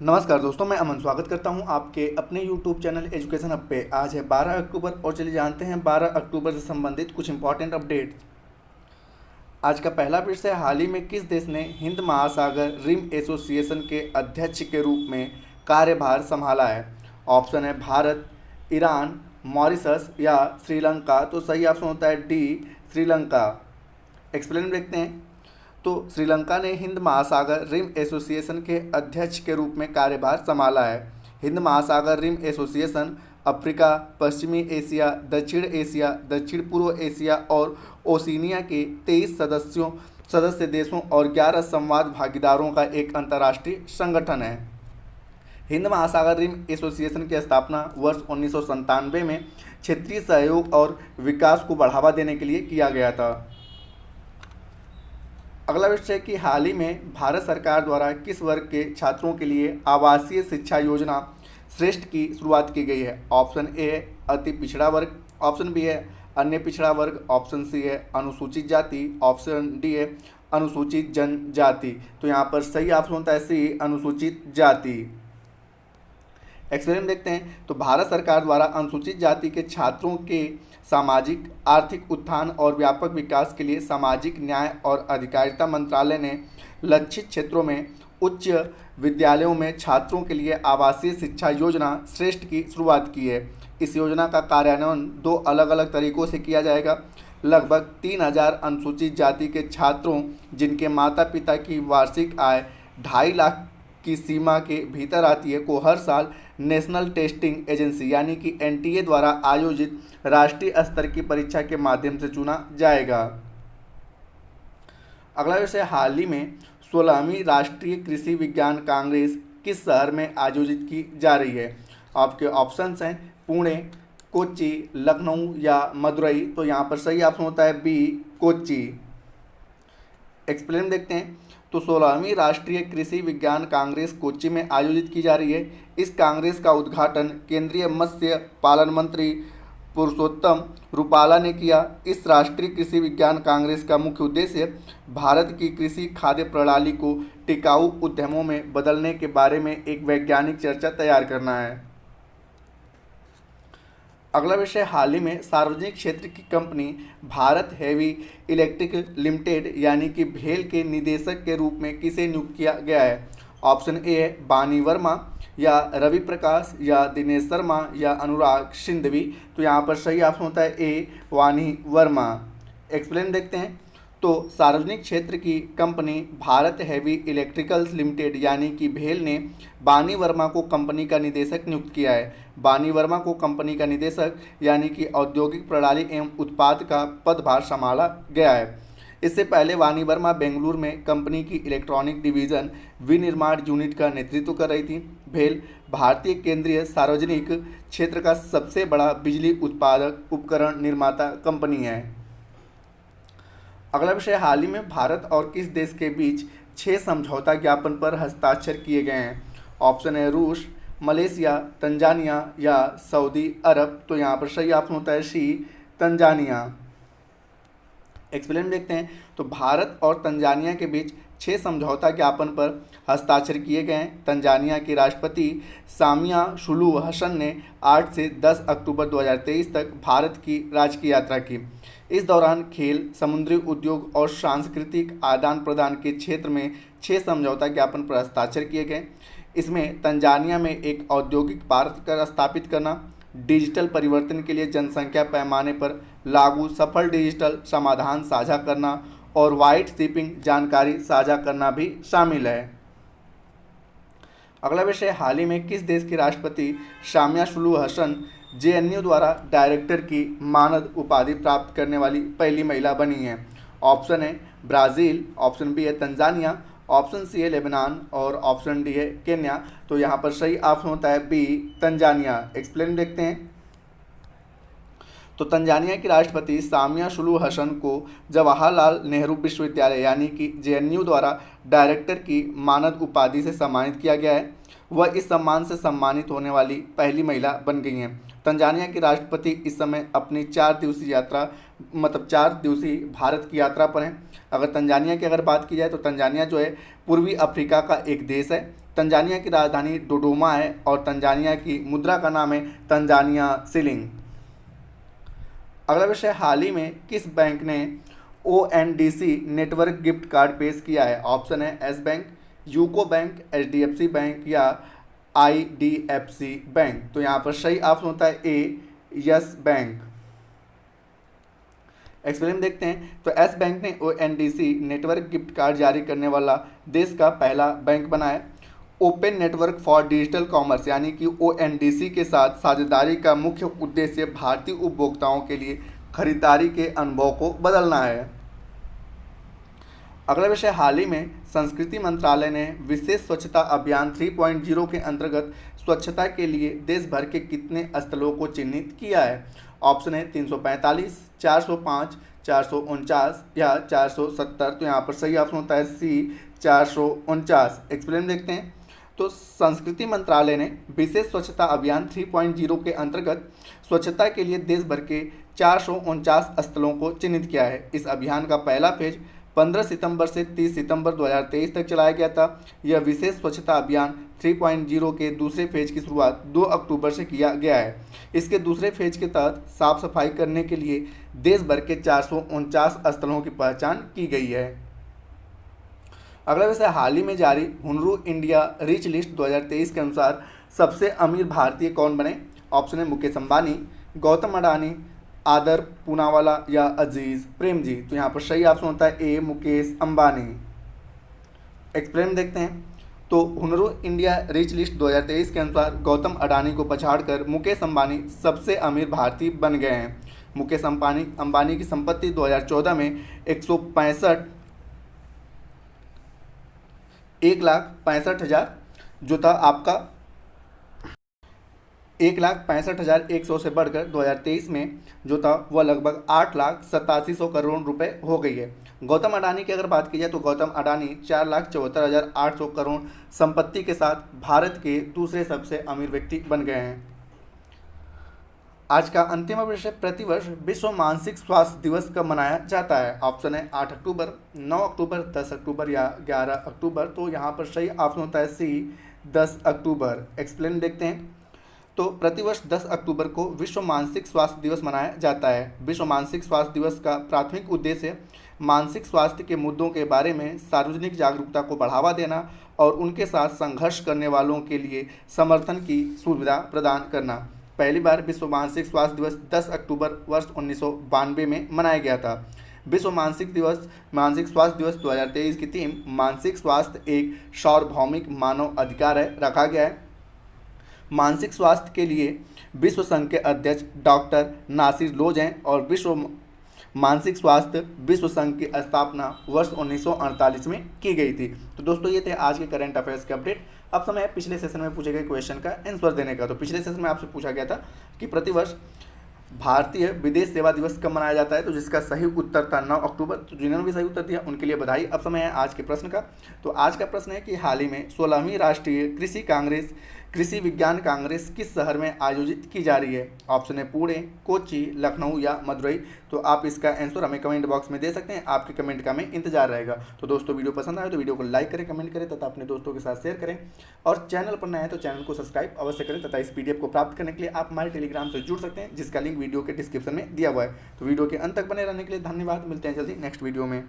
नमस्कार दोस्तों, मैं अमन स्वागत करता हूं आपके अपने YouTube चैनल एजुकेशन हब पे। आज है 12 अक्टूबर और चलिए जानते हैं 12 अक्टूबर से संबंधित कुछ इंपॉर्टेंट अपडेट्स। आज का पहला विषय, हाल ही में किस देश ने हिंद महासागर रिम एसोसिएशन के अध्यक्ष के रूप में कार्यभार संभाला है? ऑप्शन है भारत, ईरान, मॉरिशस या श्रीलंका। तो सही ऑप्शन होता है डी, श्रीलंका। एक्सप्लेन देखते हैं। तो श्रीलंका ने हिंद महासागर रिम एसोसिएशन के अध्यक्ष के रूप में कार्यभार संभाला है। हिंद महासागर रिम एसोसिएशन अफ्रीका, पश्चिमी एशिया, दक्षिण एशिया, दक्षिण पूर्व एशिया और ओशिनिया के 23 सदस्य देशों और 11 संवाद भागीदारों का एक अंतर्राष्ट्रीय संगठन है। हिंद महासागर रिम एसोसिएशन की स्थापना वर्ष 1997 में क्षेत्रीय सहयोग और विकास को बढ़ावा देने के लिए किया गया था। अगला विषय कि हाल ही में भारत सरकार द्वारा किस वर्ग के छात्रों के लिए आवासीय शिक्षा योजना श्रेष्ठ की शुरुआत की गई है? ऑप्शन ए है अति पिछड़ा वर्ग, ऑप्शन बी है अन्य पिछड़ा वर्ग, ऑप्शन सी है अनुसूचित जाति, ऑप्शन डी है अनुसूचित जनजाति। तो यहाँ पर सही ऑप्शन होता है सी, अनुसूचित जाति। एक्सप्लेन देखते हैं। तो भारत सरकार द्वारा अनुसूचित जाति के छात्रों के सामाजिक आर्थिक उत्थान और व्यापक विकास के लिए सामाजिक न्याय और अधिकारिता मंत्रालय ने लक्षित क्षेत्रों में उच्च विद्यालयों में छात्रों के लिए आवासीय शिक्षा योजना श्रेष्ठ की शुरुआत की है। इस योजना का कार्यान्वयन 2 अलग अलग तरीकों से किया जाएगा। लगभग 3000 अनुसूचित जाति के छात्रों जिनके माता पिता की वार्षिक आय 2.5 लाख की सीमा के भीतर आती है को हर साल नेशनल टेस्टिंग एजेंसी यानी कि एनटीए द्वारा आयोजित राष्ट्रीय स्तर की परीक्षा के माध्यम से चुना जाएगा। अगला विषय, हाल ही में 16वीं राष्ट्रीय कृषि विज्ञान कांग्रेस किस शहर में आयोजित की जा रही है? आपके ऑप्शंस हैं पुणे, कोच्चि, लखनऊ या मदुरई। तो यहाँ पर सही ऑप्शन होता है बी, कोच्चि। एक्सप्लेन देखते हैं। तो 16वीं राष्ट्रीय कृषि विज्ञान कांग्रेस कोच्चि में आयोजित की जा रही है। इस कांग्रेस का उद्घाटन केंद्रीय मत्स्य पालन मंत्री पुरुषोत्तम रुपाला ने किया। इस राष्ट्रीय कृषि विज्ञान कांग्रेस का मुख्य उद्देश्य भारत की कृषि खाद्य प्रणाली को टिकाऊ उद्यमों में बदलने के बारे में एक वैज्ञानिक चर्चा तैयार करना है। अगला विषय, हाल ही में सार्वजनिक क्षेत्र की company Bharat heavy electric limited यानी कि भेल के निदेशक के रूप में किसे नियुक्त किया गया है? ऑप्शन ए है बानी वर्मा या रवि प्रकाश या दिनेश शर्मा या अनुराग सिंधवी। तो यहाँ पर सही ऑप्शन होता है ए, वानी वर्मा। एक्सप्लेन देखते हैं। तो सार्वजनिक क्षेत्र की company Bharat heavy electricals limited यानी कि भेल ने बानी वर्मा को कंपनी का निदेशक नियुक्त किया है। बानी वर्मा को कंपनी का निदेशक यानी कि औद्योगिक प्रणाली एवं उत्पाद का पदभार संभाला गया है। इससे पहले वानी वर्मा बेंगलुरु में कंपनी की इलेक्ट्रॉनिक डिवीज़न विनिर्माण यूनिट का नेतृत्व कर रही थी। भेल भारतीय केंद्रीय सार्वजनिक क्षेत्र का सबसे बड़ा बिजली उत्पादक उपकरण निर्माता कंपनी है। अगला विषय, हाल ही में भारत और किस देश के बीच 6 समझौता ज्ञापन पर हस्ताक्षर किए गए हैं? ऑप्शन है रूस, मलेशिया, तंजानिया या सऊदी अरब। तो यहाँ पर सही ऑप्शन होता है सी, तंजानिया। एक्सप्लेन देखते हैं। तो भारत और तंजानिया के बीच 6 समझौता ज्ञापन पर हस्ताक्षर किए गए हैं। तंजानिया के राष्ट्रपति सामिया सुलूहु हसन ने 8 से 10 अक्टूबर 2023 तक भारत की राजकीय यात्रा की। इस दौरान खेल, समुद्री उद्योग और सांस्कृतिक आदान प्रदान के क्षेत्र में 6 समझौता ज्ञापन पर हस्ताक्षर किए गए। इसमें तंजानिया में एक औद्योगिक पार्क स्थापित करना, डिजिटल परिवर्तन के लिए जनसंख्या पैमाने पर लागू सफल डिजिटल समाधान साझा करना और व्हाइट शिपिंग जानकारी साझा करना भी शामिल है। अगला विषय, हाल ही में किस देश के राष्ट्रपति सामिया सुलूहु हसन जेएनयू द्वारा डायरेक्टर की मानद उपाधि प्राप्त करने वाली पहली महिला बनी है? ऑप्शन है ब्राज़ील, ऑप्शन बी है तंजानिया, ऑप्शन सी है लेबनान और ऑप्शन डी है केन्या। तो यहाँ पर सही ऑप्शन होता है बी, तंजानिया। एक्सप्लेन देखते हैं। तो तंजानिया की राष्ट्रपति सामिया सुलुहु हसन को जवाहरलाल नेहरू विश्वविद्यालय यानी कि जेएनयू द्वारा डायरेक्टर की मानद उपाधि से सम्मानित किया गया है। वह इस सम्मान से सम्मानित होने वाली पहली महिला बन गई हैं। तंजानिया की राष्ट्रपति इस समय अपनी 4 दिवसीय यात्रा 4 दिवसीय भारत की यात्रा पर हैं। अगर तंजानिया की बात की जाए तो तंजानिया जो है पूर्वी अफ्रीका का एक देश है। तंजानिया की राजधानी डोडोमा है और तंजानिया की मुद्रा का नाम है तंजानिया शिलिंग। अगला विषय, हाल ही में किस बैंक ने ओएनडीसी नेटवर्क गिफ्ट कार्ड पेश किया है? ऑप्शन है S bank, UCO bank, HDFC bank या आईडीएफसी बैंक। तो यहाँ पर सही ऑप्शन होता है ए, यस बैंक। एक्सप्लेन देखते हैं। तो एस बैंक ने ओएनडीसी नेटवर्क गिफ्ट कार्ड जारी करने वाला देश का पहला बैंक बना है। Open network for digital commerce यानी कि ओएनडीसी के साथ साझेदारी का मुख्य उद्देश्य भारतीय उपभोक्ताओं के लिए खरीदारी के अनुभव को बदलना है। अगला विषय, हाल ही में संस्कृति मंत्रालय ने विशेष स्वच्छता अभियान 3.0 के अंतर्गत स्वच्छता के लिए देश भर के कितने स्थलों को चिन्हित किया है? ऑप्शन है 345, 405, 449 या 470। तो यहाँ पर सही ऑप्शन होता है सी, 449। एक्सप्लेन देखते हैं। तो संस्कृति मंत्रालय ने विशेष स्वच्छता अभियान 3.0 के अंतर्गत स्वच्छता के लिए देश भर के 449 स्थलों को चिन्हित किया है। इस अभियान का पहला फेज 15 सितंबर से 30 सितंबर 2023 तक चलाया गया था। यह विशेष स्वच्छता अभियान 3.0 के दूसरे फेज की शुरुआत 2 अक्टूबर से किया गया है। इसके दूसरे फेज के तहत साफ सफाई करने के लिए देश भर के 449 स्थलों की पहचान की गई है। अगला विषय, हाल ही में जारी हुनरू इंडिया रिच लिस्ट 2023 के अनुसार सबसे अमीर भारतीय कौन बने? ऑप्शन है मुकेश अंबानी, गौतम अडानी, आदर पूनावाला या अजीज प्रेमजी। तो यहाँ पर सही ऑप्शन होता है ए, मुकेश अंबानी। एक्सप्लेन देखते हैं। तो हुनरू इंडिया रिच लिस्ट 2023 के अनुसार गौतम अडानी को पछाड़कर मुकेश अंबानी सबसे अमीर भारतीय बन गए हैं। मुकेश अंबानी की संपत्ति 2014 में 1,65,000 जो था आपका 1,65,100 से बढ़कर 2023 में जो था वह लगभग 8,87,000 करोड़ रुपए हो गई है। गौतम अडानी की अगर बात की जाए तो गौतम अडानी 4,74,800 करोड़ संपत्ति के साथ भारत के दूसरे सबसे अमीर व्यक्ति बन गए हैं। आज का अंतिम विषय, प्रतिवर्ष विश्व मानसिक स्वास्थ्य दिवस कब मनाया जाता है? ऑप्शन है 8 अक्टूबर, 9 अक्टूबर, 10 अक्टूबर या 11 अक्टूबर। तो यहाँ पर सही ऑप्शन होता है सी, 10 अक्टूबर। एक्सप्लेन देखते हैं। तो प्रतिवर्ष 10 अक्टूबर को विश्व मानसिक स्वास्थ्य दिवस मनाया जाता है। विश्व मानसिक स्वास्थ्य दिवस का प्राथमिक उद्देश्य मानसिक स्वास्थ्य के मुद्दों के बारे में सार्वजनिक जागरूकता को बढ़ावा देना और उनके साथ संघर्ष करने वालों के लिए समर्थन की सुविधा प्रदान करना। पहली बार विश्व मानसिक स्वास्थ्य दिवस 10 अक्टूबर वर्ष 1992 में मनाया गया था। विश्व मानसिक स्वास्थ्य दिवस 2023 की थीम मानसिक स्वास्थ्य एक सार्वभौमिक मानव अधिकार है रखा गया है। मानसिक स्वास्थ्य के लिए विश्व संघ के अध्यक्ष डॉक्टर नासिर लोज हैं और विश्व मानसिक स्वास्थ्य विश्व संघ की स्थापना वर्ष 1948 में की गई थी। तो दोस्तों ये थे आज के करंट अफेयर्स के अपडेट। अब समय है पिछले सेशन में पूछे गए क्वेश्चन का आंसर देने का। तो पिछले सेशन में आपसे पूछा गया था कि प्रतिवर्ष भारतीय विदेश सेवा दिवस कब मनाया जाता है, तो जिसका सही उत्तर था 9 अक्टूबर। तो जिन्होंने भी सही उत्तर दिया उनके लिए बधाई। अब समय है आज के प्रश्न का। तो आज का प्रश्न है कि हाल ही में 16वीं राष्ट्रीय कृषि विज्ञान कांग्रेस किस शहर में आयोजित की जा रही है? ऑप्शन है पुणे, कोच्चि, लखनऊ या मदुरई। तो आप इसका आंसर हमें कमेंट बॉक्स में दे सकते हैं। आपके कमेंट का हमें इंतजार रहेगा। तो दोस्तों वीडियो पसंद आए तो वीडियो को लाइक करें, कमेंट करें तथा अपने दोस्तों के साथ शेयर करें और चैनल पर नए हैं तो चैनल को सब्सक्राइब अवश्य करें तथा इस पीडीएफ को प्राप्त करने के लिए आप हमारे टेलीग्राम से जुड़ सकते हैं जिसका लिंक वीडियो के डिस्क्रिप्शन में दिया हुआ है। तो वीडियो के अंत तक बने रहने के लिए धन्यवाद। मिलते हैं जल्दी नेक्स्ट वीडियो में।